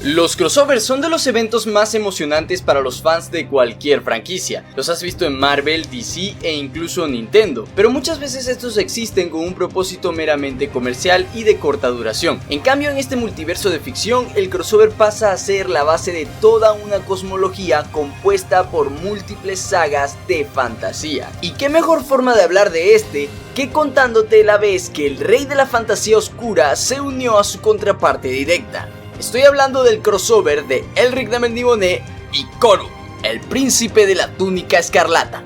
Los crossovers son de los eventos más emocionantes para los fans de cualquier franquicia. Los has visto en Marvel, DC e incluso Nintendo, pero muchas veces estos existen con un propósito meramente comercial y de corta duración. En cambio, en este multiverso de ficción, el crossover pasa a ser la base de toda una cosmología compuesta por múltiples sagas de fantasía. ¿Y qué mejor forma de hablar de este que contándote la vez que el rey de la fantasía oscura se unió a su contraparte directa? Estoy hablando del crossover de Elric de Melniboné y Corhun, el príncipe de la túnica escarlata.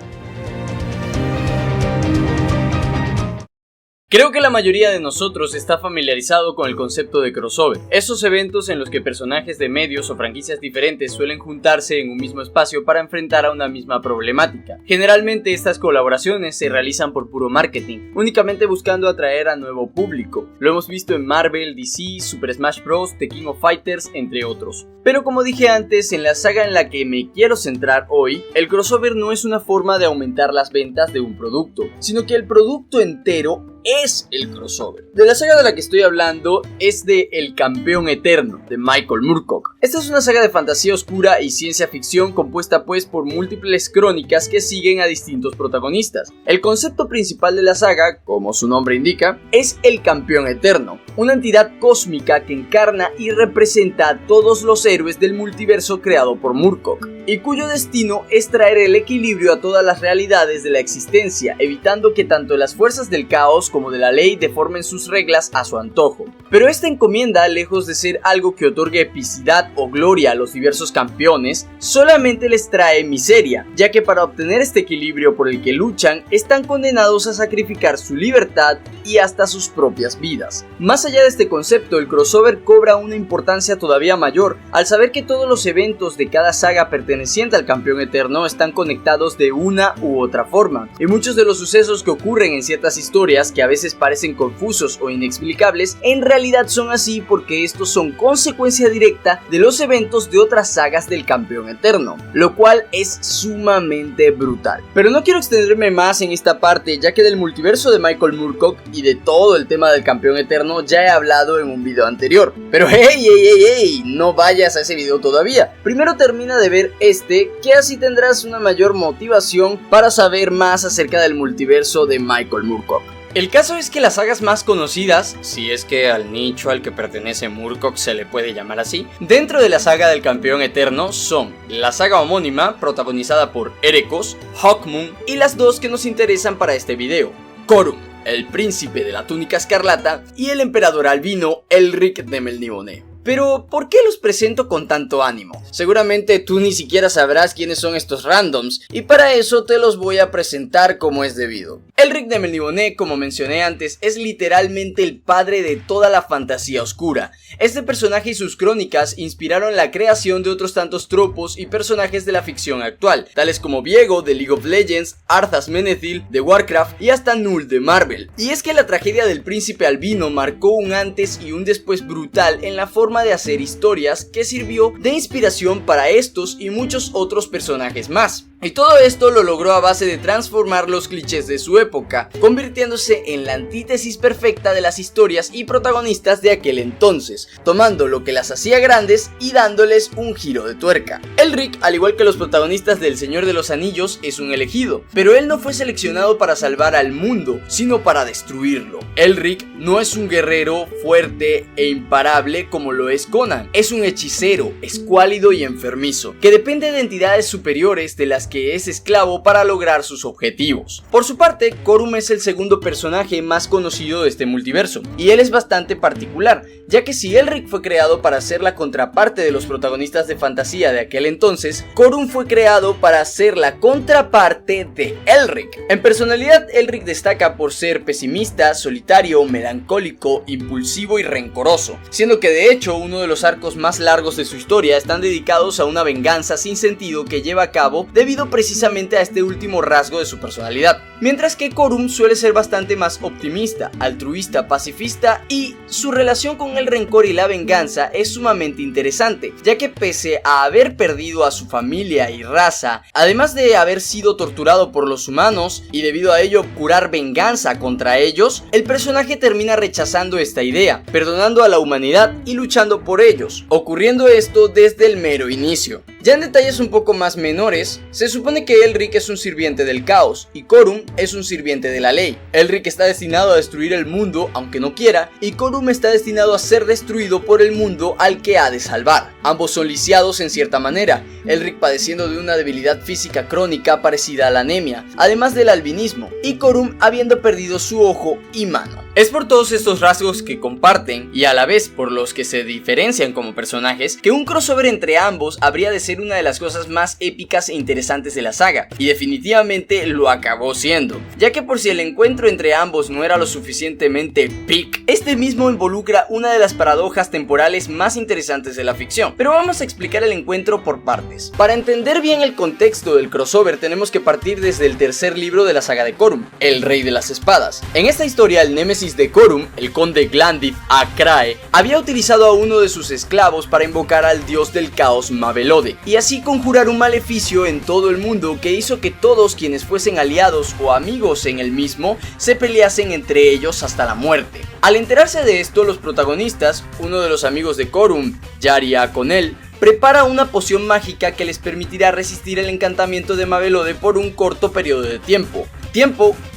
Creo que la mayoría de nosotros está familiarizado con el concepto de crossover, esos eventos en los que personajes de medios o franquicias diferentes suelen juntarse en un mismo espacio para enfrentar a una misma problemática. Generalmente estas colaboraciones se realizan por puro marketing, únicamente buscando atraer a nuevo público. Lo hemos visto en Marvel, DC, Super Smash Bros, The King of Fighters, entre otros. Pero como dije antes, en la saga en la que me quiero centrar hoy, el crossover no es una forma de aumentar las ventas de un producto, sino que el producto entero es el crossover. De la saga de la que estoy hablando es de El Campeón Eterno, de Michael Moorcock. Esta es una saga de fantasía oscura y ciencia ficción compuesta pues por múltiples crónicas que siguen a distintos protagonistas. El concepto principal de la saga, como su nombre indica, es el Campeón Eterno, una entidad cósmica que encarna y representa a todos los héroes del multiverso creado por Moorcock, y cuyo destino es traer el equilibrio a todas las realidades de la existencia, evitando que tanto las fuerzas del caos como de la ley deformen sus reglas a su antojo. Pero esta encomienda, lejos de ser algo que otorgue epicidad o gloria a los diversos campeones, solamente les trae miseria, ya que para obtener este equilibrio por el que luchan, están condenados a sacrificar su libertad y hasta sus propias vidas. Más allá de este concepto, el crossover cobra una importancia todavía mayor, al saber que todos los eventos de cada saga perteneciente al Campeón Eterno están conectados de una u otra forma, y muchos de los sucesos que ocurren en ciertas historias que a veces parecen confusos o inexplicables, en realidad son así porque estos son consecuencia directa de los eventos de otras sagas del Campeón Eterno, lo cual es sumamente brutal. Pero no quiero extenderme más en esta parte, ya que del multiverso de Michael Moorcock y de todo el tema del Campeón Eterno ya he hablado en un video anterior. Pero hey, no vayas a ese video todavía. Primero termina de ver este, que así tendrás una mayor motivación para saber más acerca del multiverso de Michael Moorcock. El caso es que las sagas más conocidas, si es que al nicho al que pertenece Moorcock se le puede llamar así, dentro de la saga del Campeón Eterno son la saga homónima, protagonizada por Erekos, Hawkmoon, y las dos que nos interesan para este video, Corhun, el príncipe de la túnica escarlata, y el emperador albino Elric de Melniboné. Pero, ¿por qué los presento con tanto ánimo? Seguramente tú ni siquiera sabrás quiénes son estos randoms, y para eso te los voy a presentar como es debido. Elric de Melniboné, como mencioné antes, es literalmente el padre de toda la fantasía oscura. Este personaje y sus crónicas inspiraron la creación de otros tantos tropos y personajes de la ficción actual, tales como Viego de League of Legends, Arthas Menethil de Warcraft y hasta Null de Marvel. Y es que la tragedia del príncipe albino marcó un antes y un después brutal en la forma de hacer historias que sirvió de inspiración para estos y muchos otros personajes más. Y todo esto lo logró a base de transformar los clichés de su época, convirtiéndose en la antítesis perfecta de las historias y protagonistas de aquel entonces, tomando lo que las hacía grandes y dándoles un giro de tuerca. Elric, al igual que los protagonistas del Señor de los Anillos, es un elegido, pero él no fue seleccionado para salvar al mundo, sino para destruirlo. Elric no es un guerrero fuerte e imparable como lo es Conan, es un hechicero, escuálido y enfermizo, que depende de entidades superiores de las que es esclavo para lograr sus objetivos. Por su parte, Corhun es el segundo personaje más conocido de este multiverso, y él es bastante particular, ya que si Elric fue creado para ser la contraparte de los protagonistas de fantasía de aquel entonces, Corhun fue creado para ser la contraparte de Elric. En personalidad, Elric destaca por ser pesimista, solitario, melancólico, impulsivo y rencoroso, siendo que de hecho uno de los arcos más largos de su historia están dedicados a una venganza sin sentido que lleva a cabo debido debido precisamente a este último rasgo de su personalidad, mientras que Corum suele ser bastante más optimista, altruista, pacifista, y su relación con el rencor y la venganza es sumamente interesante, ya que pese a haber perdido a su familia y raza, además de haber sido torturado por los humanos y debido a ello curar venganza contra ellos, el personaje termina rechazando esta idea, perdonando a la humanidad y luchando por ellos, ocurriendo esto desde el mero inicio. Ya en detalles un poco más menores, se supone que Elric es un sirviente del caos y Corum es un sirviente de la ley. Elric está destinado a destruir el mundo aunque no quiera, y Corum está destinado a ser destruido por el mundo al que ha de salvar. Ambos son lisiados en cierta manera, Elric padeciendo de una debilidad física crónica parecida a la anemia, además del albinismo, y Corum habiendo perdido su ojo y mano. Es por todos estos rasgos que comparten, y a la vez por los que se diferencian como personajes, que un crossover entre ambos habría de ser una de las cosas más épicas e interesantes de la saga, y definitivamente lo acabó siendo, ya que por si el encuentro entre ambos no era lo suficientemente peak, este mismo involucra una de las paradojas temporales más interesantes de la ficción. Pero vamos a explicar el encuentro por partes. Para entender bien el contexto del crossover tenemos que partir desde el tercer libro de la saga de Corum, el Rey de las Espadas. En esta historia el némesis de Corum, el conde Glandif Akrae, había utilizado a uno de sus esclavos para invocar al dios del caos Mabelode, y así conjurar un maleficio en todo el mundo que hizo que todos quienes fuesen aliados o amigos en el mismo se peleasen entre ellos hasta la muerte. Al enterarse de esto, los protagonistas, uno de los amigos de Corum, Yari Akonel, prepara una poción mágica que les permitirá resistir el encantamiento de Mabelode por un corto periodo de tiempo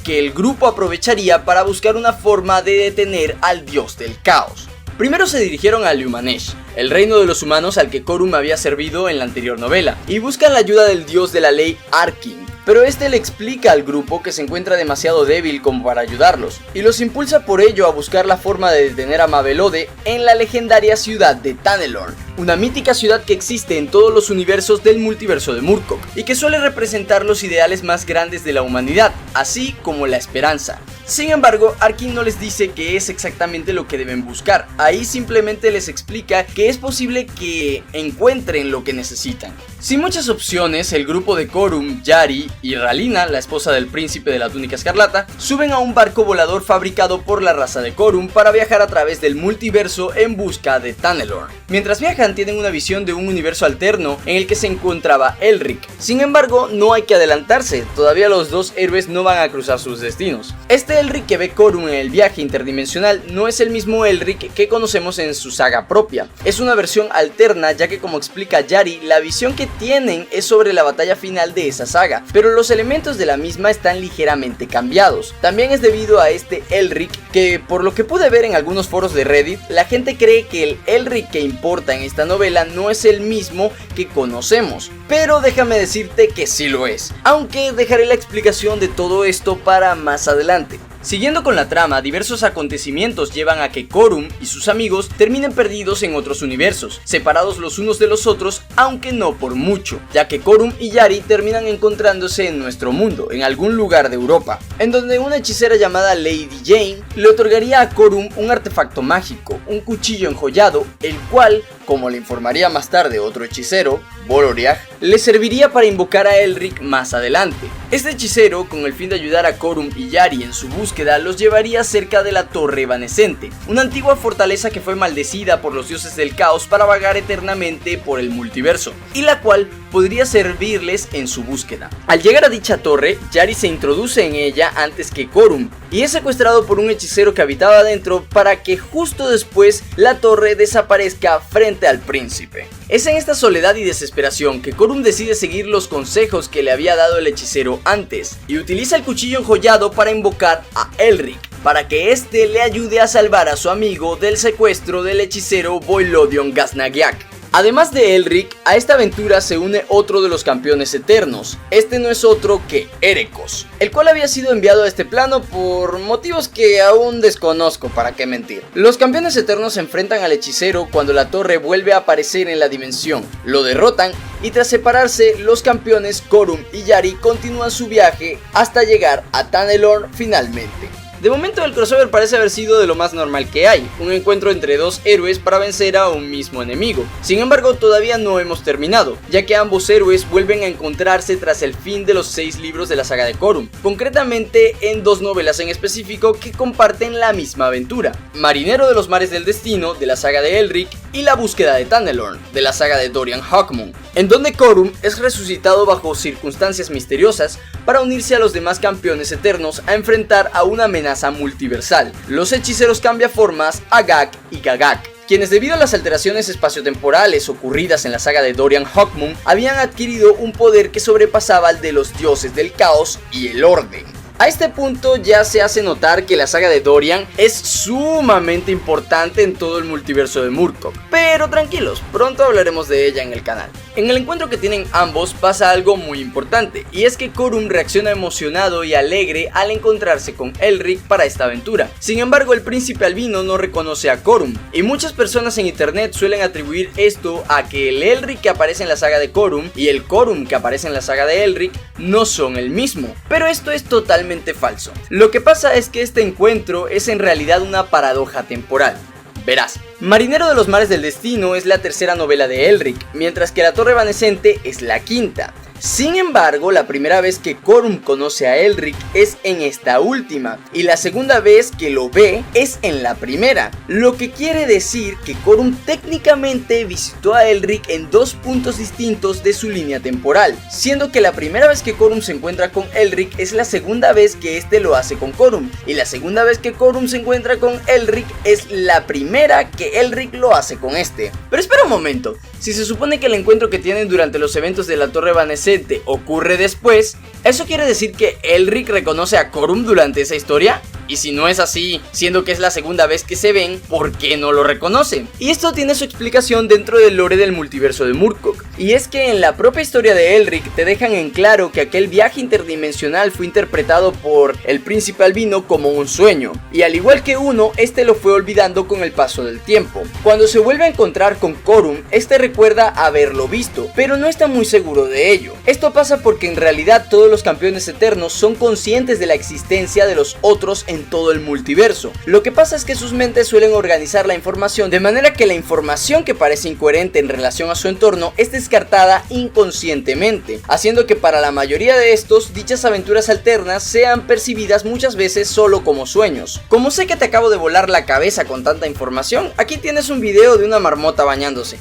que el grupo aprovecharía para buscar una forma de detener al dios del caos. Primero se dirigieron a Liumanesh, el reino de los humanos al que Corum había servido en la anterior novela, y buscan la ayuda del dios de la ley Arkin. Pero este le explica al grupo que se encuentra demasiado débil como para ayudarlos, y los impulsa por ello a buscar la forma de detener a Mabelode en la legendaria ciudad de Thanelorn, una mítica ciudad que existe en todos los universos del multiverso de Murkoch, y que suele representar los ideales más grandes de la humanidad, así como la esperanza. Sin embargo, Arkin no les dice qué es exactamente lo que deben buscar, ahí simplemente les explica que es posible que encuentren lo que necesitan. Sin muchas opciones, el grupo de Corum, Yari y Ralina, la esposa del príncipe de la túnica escarlata, suben a un barco volador fabricado por la raza de Corum para viajar a través del multiverso en busca de Thanelorn. Mientras viajan tienen una visión de un universo alterno en el que se encontraba Elric. Sin embargo, no hay que adelantarse, todavía los dos héroes no van a cruzar sus destinos. Este Elric que ve Corum en el viaje interdimensional no es el mismo Elric que conocemos en su saga propia. Es una versión alterna, ya que, como explica Yari, la visión que tienen es sobre la batalla final de esa saga, pero los elementos de la misma están ligeramente cambiados. También es debido a este Elric que, por lo que pude ver en algunos foros de Reddit, la gente cree que el Elric que importa en esta novela no es el mismo que conocemos, pero déjame decirte que sí lo es, aunque dejaré la explicación de todo esto para más adelante. Siguiendo con la trama, diversos acontecimientos llevan a que Corum y sus amigos terminen perdidos en otros universos, separados los unos de los otros, aunque no por mucho, ya que Corum y Yari terminan encontrándose en nuestro mundo, en algún lugar de Europa, en donde una hechicera llamada Lady Jane le otorgaría a Corum un artefacto mágico, un cuchillo enjollado, el cual, como le informaría más tarde otro hechicero, Boloriag, le serviría para invocar a Elric más adelante. Este hechicero, con el fin de ayudar a Corum y Yari en su búsqueda, los llevaría cerca de la Torre Evanescente, una antigua fortaleza que fue maldecida por los dioses del caos para vagar eternamente por el multiverso, y la cual podría servirles en su búsqueda. Al llegar a dicha torre, Yari se introduce en ella antes que Corum, y es secuestrado por un hechicero que habitaba adentro para que justo después la torre desaparezca frente al príncipe. Es en esta soledad y desesperación que Corum decide seguir los consejos que le había dado el hechicero antes, y utiliza el cuchillo enjollado para invocar a Elric, para que éste le ayude a salvar a su amigo del secuestro del hechicero Boilodion Ghaznagiak. Además de Elric, a esta aventura se une otro de los campeones eternos. Este no es otro que Erekos, el cual había sido enviado a este plano por motivos que aún desconozco, para qué mentir. Los campeones eternos se enfrentan al hechicero cuando la torre vuelve a aparecer en la dimensión, lo derrotan y tras separarse, los campeones Corum y Yari continúan su viaje hasta llegar a Thanelorn finalmente. De momento el crossover parece haber sido de lo más normal que hay, un encuentro entre dos héroes para vencer a un mismo enemigo. Sin embargo, todavía no hemos terminado, ya que ambos héroes vuelven a encontrarse tras el fin de los 6 libros de la saga de Corum, concretamente en 2 novelas en específico que comparten la misma aventura: Marinero de los Mares del Destino, de la saga de Elric, y La Búsqueda de Tannelorn, de la saga de Dorian Hawkmoon, en donde Corum es resucitado bajo circunstancias misteriosas para unirse a los demás campeones eternos a enfrentar a una amenaza multiversal, los hechiceros cambiaformas Agag y Gagak, quienes debido a las alteraciones espaciotemporales ocurridas en la saga de Dorian Hawkmoon habían adquirido un poder que sobrepasaba al de los dioses del caos y el orden. A este punto ya se hace notar que la saga de Dorian es sumamente importante en todo el multiverso de Murkock, pero tranquilos, pronto hablaremos de ella en el canal. En el encuentro que tienen ambos pasa algo muy importante, y es que Corum reacciona emocionado y alegre al encontrarse con Elric para esta aventura. Sin embargo, el príncipe albino no reconoce a Corum, y muchas personas en internet suelen atribuir esto a que el Elric que aparece en la saga de Corum y el Corum que aparece en la saga de Elric no son el mismo, pero esto es totalmente falso. Lo que pasa es que este encuentro es en realidad una paradoja temporal. Verás, Marinero de los Mares del Destino es la tercera novela de Elric, mientras que La Torre Evanescente es la quinta. Sin embargo, la primera vez que Corum conoce a Elric es en esta última, y la segunda vez que lo ve es en la primera, lo que quiere decir que Corum técnicamente visitó a Elric en 2 puntos distintos de su línea temporal, siendo que la primera vez que Corum se encuentra con Elric es la segunda vez que este lo hace con Corum, y la segunda vez que Corum se encuentra con Elric es la primera que Elric lo hace con este. Pero espera un momento, si se supone que el encuentro que tienen durante los eventos de la Torre Evanescente ocurre después, ¿eso quiere decir que Elric reconoce a Corum durante esa historia? Y si no es así, siendo que es la segunda vez que se ven, ¿por qué no lo reconoce? Y esto tiene su explicación dentro del lore del multiverso de Murkock, y es que en la propia historia de Elric te dejan en claro que aquel viaje interdimensional fue interpretado por el príncipe albino como un sueño, y al igual que uno, este lo fue olvidando con el paso del tiempo. Cuando se vuelve a encontrar con Corum, este recuerda haberlo visto, pero no está muy seguro de ello. Esto pasa porque en realidad todos los campeones eternos son conscientes de la existencia de los otros en todo el multiverso. Lo que pasa es que sus mentes suelen organizar la información de manera que la información que parece incoherente en relación a su entorno es descartada inconscientemente, haciendo que para la mayoría de estos, dichas aventuras alternas sean percibidas muchas veces solo como sueños. Como sé que te acabo de volar la cabeza con tanta información, aquí tienes un video de una marmota bañándose.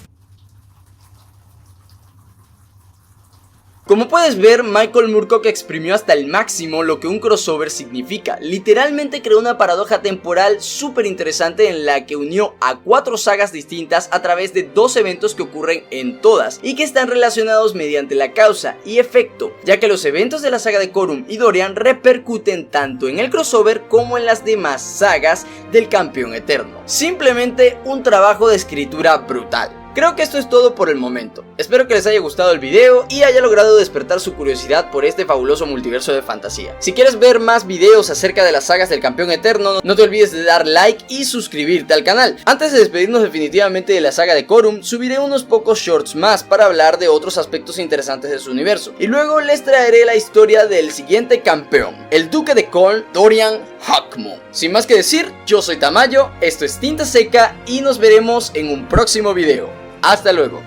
Como puedes ver, Michael Moorcock exprimió hasta el máximo lo que un crossover significa. Literalmente creó una paradoja temporal súper interesante en la que unió a 4 sagas distintas a través de 2 eventos que ocurren en todas y que están relacionados mediante la causa y efecto, ya que los eventos de la saga de Corum y Dorian repercuten tanto en el crossover como en las demás sagas del campeón eterno. Simplemente un trabajo de escritura brutal. Creo que esto es todo por el momento. Espero que les haya gustado el video y haya logrado despertar su curiosidad por este fabuloso multiverso de fantasía. Si quieres ver más videos acerca de las sagas del campeón eterno, no te olvides de dar like y suscribirte al canal. Antes de despedirnos definitivamente de la saga de Corum, subiré unos pocos shorts más para hablar de otros aspectos interesantes de su universo. Y luego les traeré la historia del siguiente campeón, el Duque de Khorne, Dorian Hawkmoon. Sin más que decir, yo soy Tamayo, esto es Tinta Seca y nos veremos en un próximo video. Hasta luego.